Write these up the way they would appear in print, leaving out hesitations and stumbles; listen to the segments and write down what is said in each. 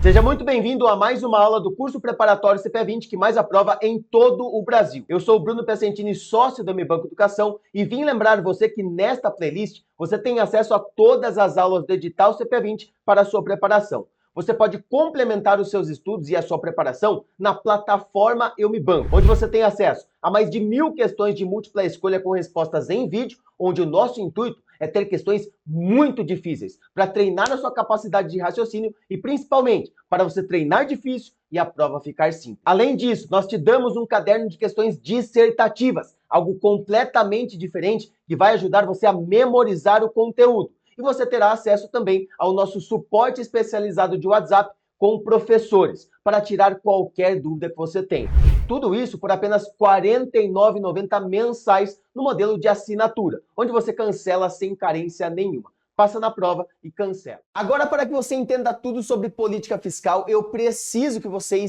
Seja muito bem-vindo a mais uma aula do curso preparatório CPA20 que mais aprova em todo o Brasil. Eu sou o Bruno Piacentini, sócio da Mibanco Educação, e vim lembrar você que nesta playlist você tem acesso a todas as aulas do edital CPA20 para a sua preparação. Você pode complementar os seus estudos e a sua preparação na plataforma Eu Me Banco, onde você tem acesso a mais de 1000 questões de múltipla escolha com respostas em vídeo, onde o nosso intuito é ter questões muito difíceis para treinar a sua capacidade de raciocínio e principalmente para você treinar difícil e a prova ficar simples. Além disso, nós te damos um caderno de questões dissertativas, algo completamente diferente que vai ajudar você a memorizar o conteúdo. E você terá acesso também ao nosso suporte especializado de WhatsApp com professores, para tirar qualquer dúvida que você tenha. Tudo isso por apenas R$ 49,90 mensais no modelo de assinatura, onde você cancela sem carência nenhuma. Passa na prova e cancela. Agora, para que você entenda tudo sobre política fiscal, eu preciso que você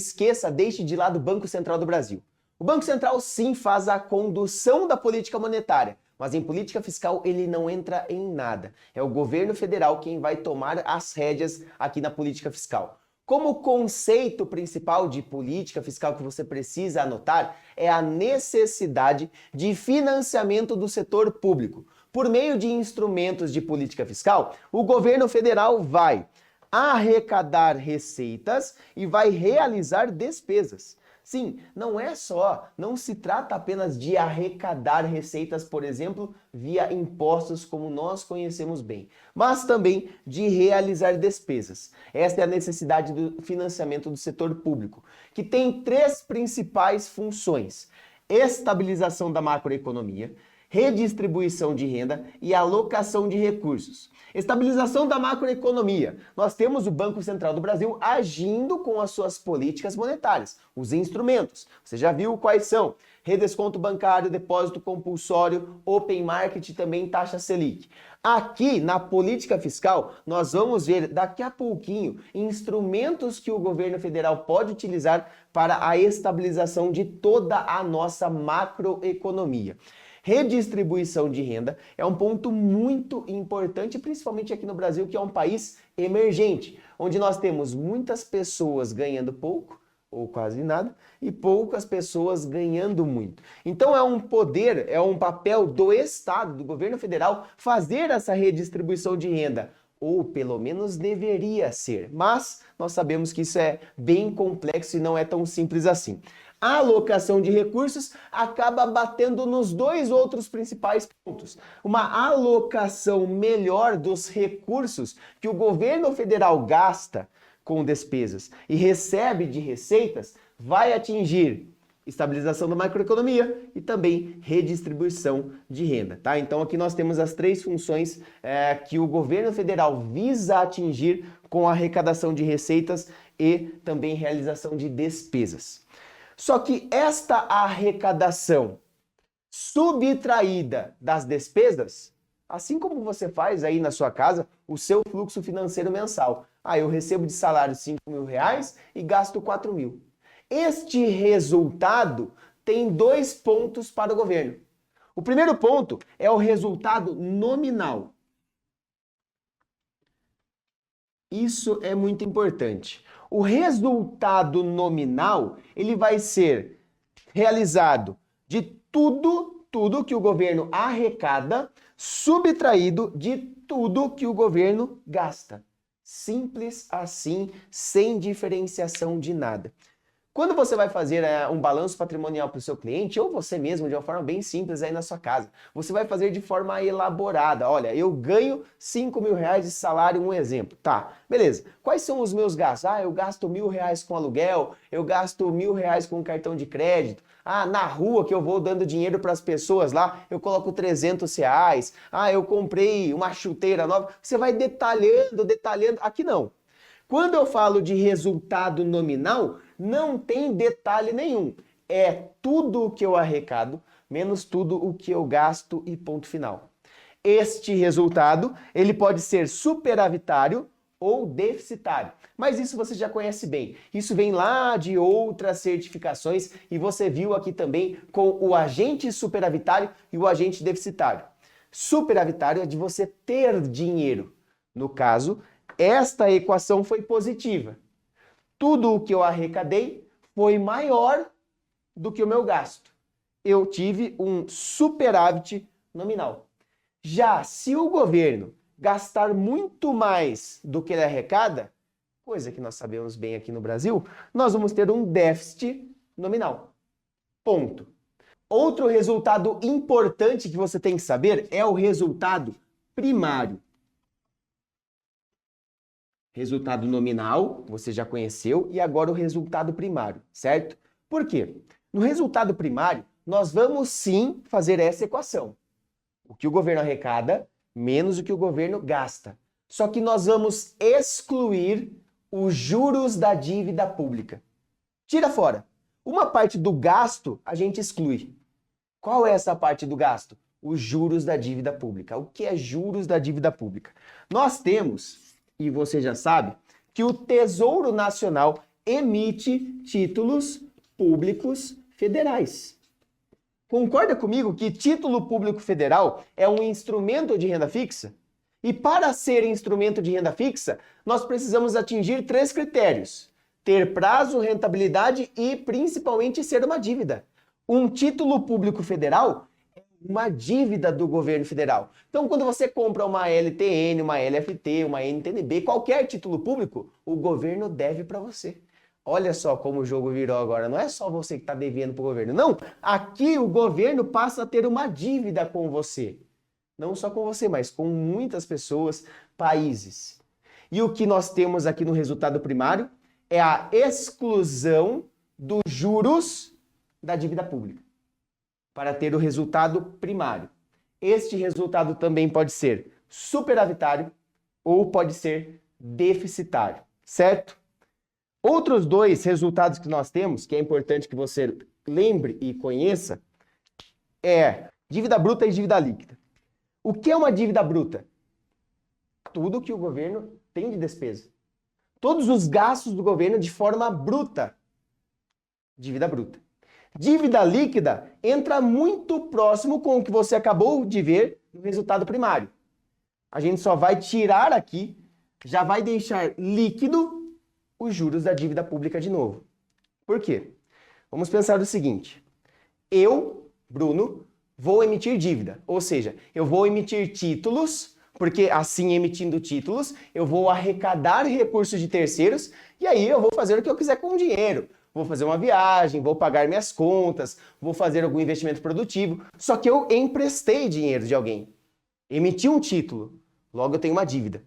deixe de lado o Banco Central do Brasil. O Banco Central sim faz a condução da política monetária, mas em política fiscal ele não entra em nada. É o governo federal quem vai tomar as rédeas aqui na política fiscal. Como conceito principal de política fiscal que você precisa anotar é a necessidade de financiamento do setor público. Por meio de instrumentos de política fiscal, o governo federal vai arrecadar receitas e vai realizar despesas. Sim, não se trata apenas de arrecadar receitas, por exemplo, via impostos como nós conhecemos bem, mas também de realizar despesas. Esta é a necessidade do financiamento do setor público, que tem três principais funções: estabilização da macroeconomia, redistribuição de renda e alocação de recursos. Estabilização da macroeconomia. Nós temos o Banco Central do Brasil agindo com as suas políticas monetárias, os instrumentos. Você já viu quais são? Redesconto bancário, depósito compulsório, open market e também taxa Selic. Aqui na política fiscal, nós vamos ver daqui a pouquinho instrumentos que o governo federal pode utilizar para a estabilização de toda a nossa macroeconomia. Redistribuição de renda é um ponto muito importante, principalmente aqui no Brasil, que é um país emergente, onde nós temos muitas pessoas ganhando pouco, ou quase nada, e poucas pessoas ganhando muito. Então é um papel do Estado, do governo federal, fazer essa redistribuição de renda, ou pelo menos deveria ser, mas nós sabemos que isso é bem complexo e não é tão simples assim. A alocação de recursos acaba batendo nos dois outros principais pontos. Uma alocação melhor dos recursos que o governo federal gasta com despesas e recebe de receitas vai atingir estabilização da macroeconomia e também redistribuição de renda, tá? Então aqui nós temos as três funções que o governo federal visa atingir com a arrecadação de receitas e também realização de despesas. Só que esta arrecadação subtraída das despesas, assim como você faz aí na sua casa o seu fluxo financeiro mensal. Eu recebo de salário R$5.000 e gasto R$4.000. Este resultado tem dois pontos para o governo. O primeiro ponto é o resultado nominal. Isso é muito importante. O resultado nominal, ele vai ser realizado de tudo que o governo arrecada, subtraído de tudo que o governo gasta. Simples assim, sem diferenciação de nada. Quando você vai fazer um balanço patrimonial para o seu cliente, ou você mesmo, de uma forma bem simples aí na sua casa, você vai fazer de forma elaborada. Olha, eu ganho R$5.000 de salário, um exemplo. Tá, beleza. Quais são os meus gastos? Eu gasto R$1.000 com aluguel, eu gasto R$1.000 com cartão de crédito. Na rua que eu vou dando dinheiro para as pessoas lá, eu coloco R$300. Eu comprei uma chuteira nova. Você vai detalhando. Aqui não. Quando eu falo de resultado nominal, não tem detalhe nenhum. É tudo o que eu arrecado, menos tudo o que eu gasto e ponto final. Este resultado, ele pode ser superavitário ou deficitário. Mas isso você já conhece bem. Isso vem lá de outras certificações e você viu aqui também com o agente superavitário e o agente deficitário. Superavitário é de você ter dinheiro. No caso, esta equação foi positiva. Tudo o que eu arrecadei foi maior do que o meu gasto. Eu tive um superávit nominal. Já se o governo gastar muito mais do que ele arrecada, coisa que nós sabemos bem aqui no Brasil, nós vamos ter um déficit nominal. Ponto. Outro resultado importante que você tem que saber é o resultado primário. Resultado nominal, você já conheceu, e agora o resultado primário, certo? Por quê? No resultado primário, nós vamos sim fazer essa equação. O que o governo arrecada menos o que o governo gasta. Só que nós vamos excluir os juros da dívida pública. Tira fora. Uma parte do gasto a gente exclui. Qual é essa parte do gasto? Os juros da dívida pública. O que é juros da dívida pública? Nós temos, e você já sabe, que o Tesouro Nacional emite títulos públicos federais. Concorda comigo que título público federal é um instrumento de renda fixa? E para ser instrumento de renda fixa, nós precisamos atingir 3 critérios: ter prazo, rentabilidade e principalmente ser uma dívida. Um título público federal é uma dívida do governo federal. Então, quando você compra uma LTN, uma LFT, uma NTNB, qualquer título público, o governo deve para você. Olha só como o jogo virou agora. Não é só você que está devendo para o governo. Não, aqui o governo passa a ter uma dívida com você. Não só com você, mas com muitas pessoas, países. E o que nós temos aqui no resultado primário é a exclusão dos juros da dívida pública para ter o resultado primário. Este resultado também pode ser superavitário ou pode ser deficitário, certo? Outros 2 resultados que nós temos, que é importante que você lembre e conheça, é dívida bruta e dívida líquida. O que é uma dívida bruta? Tudo que o governo tem de despesa. Todos os gastos do governo de forma bruta. Dívida bruta. Dívida líquida entra muito próximo com o que você acabou de ver no resultado primário. A gente só vai tirar aqui, já vai deixar líquido os juros da dívida pública de novo. Por quê? Vamos pensar o seguinte: eu, Bruno, vou emitir dívida, ou seja, eu vou emitir títulos, porque assim emitindo títulos, eu vou arrecadar recursos de terceiros e aí eu vou fazer o que eu quiser com o dinheiro. Vou fazer uma viagem, vou pagar minhas contas, vou fazer algum investimento produtivo, só que eu emprestei dinheiro de alguém. Emiti um título, logo eu tenho uma dívida.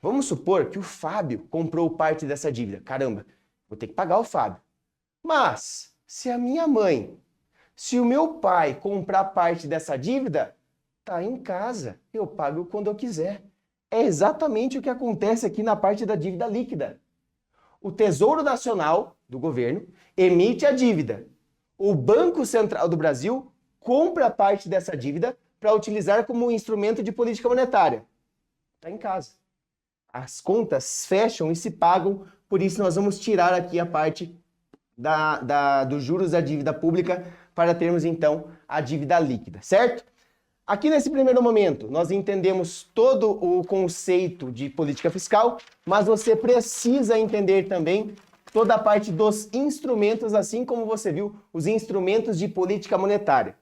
Vamos supor que o Fábio comprou parte dessa dívida. Caramba, vou ter que pagar o Fábio. Mas, se a minha mãe, se o meu pai comprar parte dessa dívida, tá em casa, eu pago quando eu quiser. É exatamente o que acontece aqui na parte da dívida líquida. O Tesouro Nacional do governo emite a dívida. O Banco Central do Brasil compra parte dessa dívida para utilizar como instrumento de política monetária. Está em casa. As contas fecham e se pagam, por isso nós vamos tirar aqui a parte dos juros da dívida pública para termos então a dívida líquida, certo? Aqui nesse primeiro momento nós entendemos todo o conceito de política fiscal, mas você precisa entender também toda a parte dos instrumentos, assim como você viu os instrumentos de política monetária.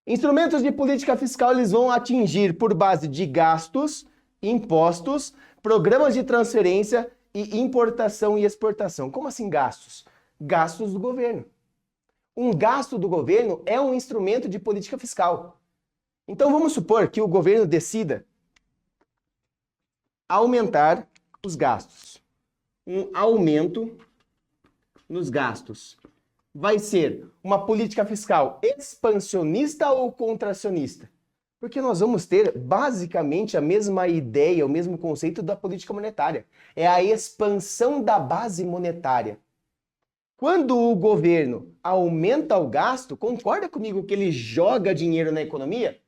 Instrumentos de política fiscal eles vão atingir por base de gastos, impostos, programas de transferência e importação e exportação. Como assim gastos? Gastos do governo. Um gasto do governo é um instrumento de política fiscal. Então vamos supor que o governo decida aumentar os gastos. Um aumento nos gastos. Vai ser uma política fiscal expansionista ou contracionista? Porque nós vamos ter basicamente a mesma ideia, o mesmo conceito da política monetária. É a expansão da base monetária. Quando o governo aumenta o gasto, concorda comigo que ele joga dinheiro na economia?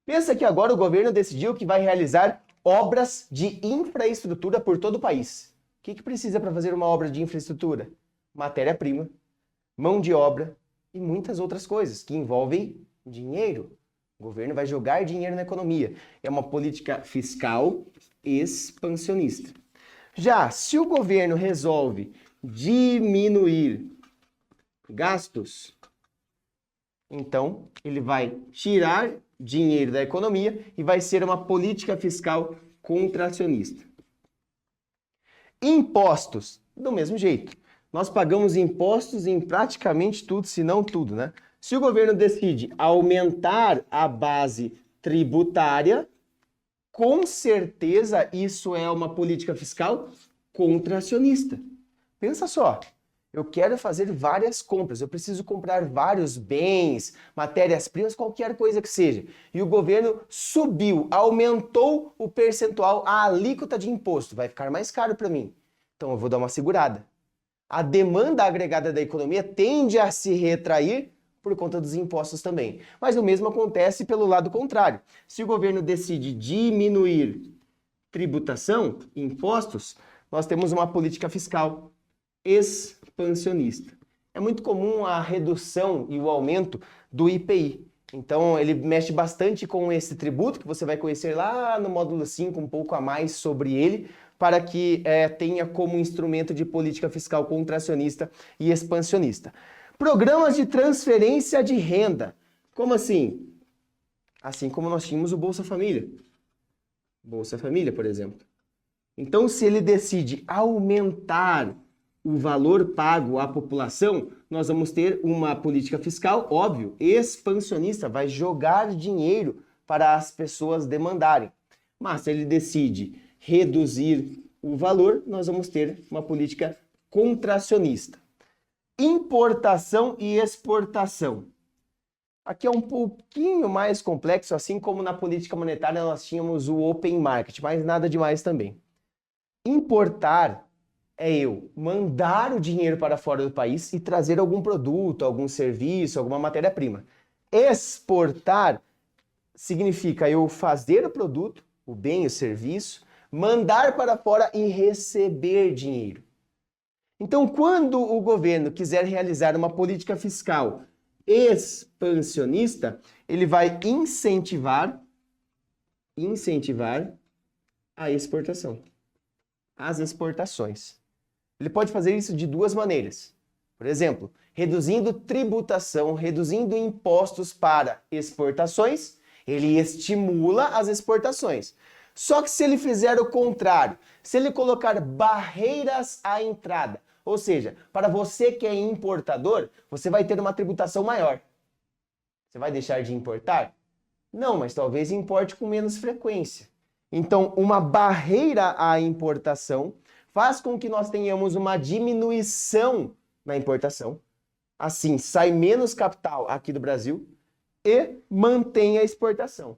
Pensa que agora o governo decidiu que vai realizar obras de infraestrutura por todo o país. O que precisa para fazer uma obra de infraestrutura? Matéria-prima, mão de obra e muitas outras coisas que envolvem dinheiro. O governo vai jogar dinheiro na economia. É uma política fiscal expansionista. Já se o governo resolve diminuir gastos, então ele vai tirar dinheiro da economia e vai ser uma política fiscal contracionista. Impostos, do mesmo jeito. Nós pagamos impostos em praticamente tudo, se não tudo, né? Se o governo decide aumentar a base tributária, com certeza isso é uma política fiscal contracionista. Pensa só, eu quero fazer várias compras, eu preciso comprar vários bens, matérias-primas, qualquer coisa que seja. E o governo subiu, aumentou o percentual, a alíquota de imposto. Vai ficar mais caro para mim. Então eu vou dar uma segurada. A demanda agregada da economia tende a se retrair por conta dos impostos também. Mas o mesmo acontece pelo lado contrário. Se o governo decide diminuir tributação, impostos, nós temos uma política fiscal expansionista. É muito comum a redução e o aumento do IPI. Então, ele mexe bastante com esse tributo, que você vai conhecer lá no módulo 5, um pouco a mais sobre ele, para que tenha como instrumento de política fiscal contracionista e expansionista. Programas de transferência de renda. Como assim? Assim como nós tínhamos o Bolsa Família. Bolsa Família, por exemplo. Então, se ele decide aumentar o valor pago à população, nós vamos ter uma política fiscal, óbvio, expansionista, vai jogar dinheiro para as pessoas demandarem. Mas se ele decide reduzir o valor, nós vamos ter uma política contracionista. Importação e exportação. Aqui é um pouquinho mais complexo, assim como na política monetária nós tínhamos o open market, mas nada demais também. Importar é eu mandar o dinheiro para fora do país e trazer algum produto, algum serviço, alguma matéria-prima. Exportar significa eu fazer o produto, o bem, o serviço, mandar para fora e receber dinheiro. Então, quando o governo quiser realizar uma política fiscal expansionista, ele vai incentivar a exportação, as exportações. Ele pode fazer isso de duas maneiras. Por exemplo, reduzindo tributação, reduzindo impostos para exportações, ele estimula as exportações. Só que se ele fizer o contrário, se ele colocar barreiras à entrada, ou seja, para você que é importador, você vai ter uma tributação maior. Você vai deixar de importar? Não, mas talvez importe com menos frequência. Então, uma barreira à importação faz com que nós tenhamos uma diminuição na importação. Assim, sai menos capital aqui do Brasil e mantém a exportação.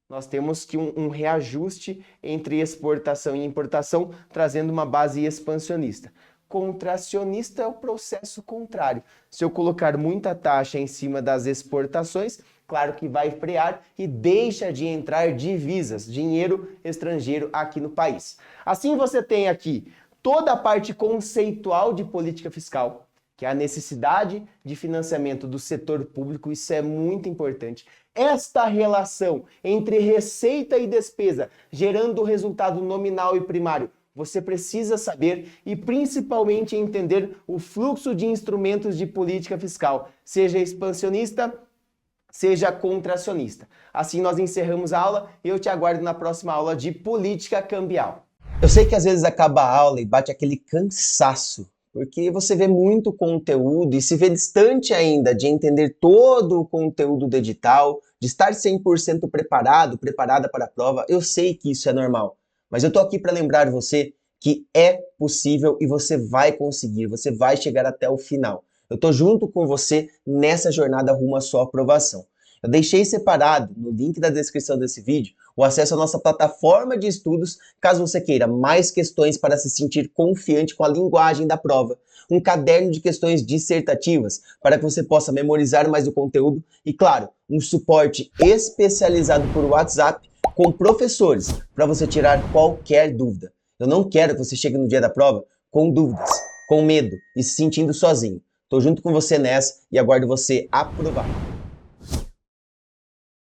Nós temos que um reajuste entre exportação e importação, trazendo uma base expansionista. Contracionista é o processo contrário. Se eu colocar muita taxa em cima das exportações, claro que vai frear e deixa de entrar divisas, dinheiro estrangeiro aqui no país. Assim você tem aqui toda a parte conceitual de política fiscal, que é a necessidade de financiamento do setor público, isso é muito importante. Esta relação entre receita e despesa, gerando o resultado nominal e primário, você precisa saber e principalmente entender o fluxo de instrumentos de política fiscal, seja expansionista, seja contracionista. Assim nós encerramos a aula e eu te aguardo na próxima aula de política cambial. Eu sei que às vezes acaba a aula e bate aquele cansaço, porque você vê muito conteúdo e se vê distante ainda de entender todo o conteúdo do edital, de estar 100% preparada para a prova. Eu sei que isso é normal, mas eu tô aqui para lembrar você que é possível e você vai conseguir, você vai chegar até o final. Eu tô junto com você nessa jornada rumo à sua aprovação. Eu deixei separado no link da descrição desse vídeo o acesso à nossa plataforma de estudos, caso você queira mais questões para se sentir confiante com a linguagem da prova, um caderno de questões dissertativas para que você possa memorizar mais o conteúdo e, claro, um suporte especializado por WhatsApp com professores para você tirar qualquer dúvida. Eu não quero que você chegue no dia da prova com dúvidas, com medo e se sentindo sozinho. Estou junto com você nessa e aguardo você aprovado.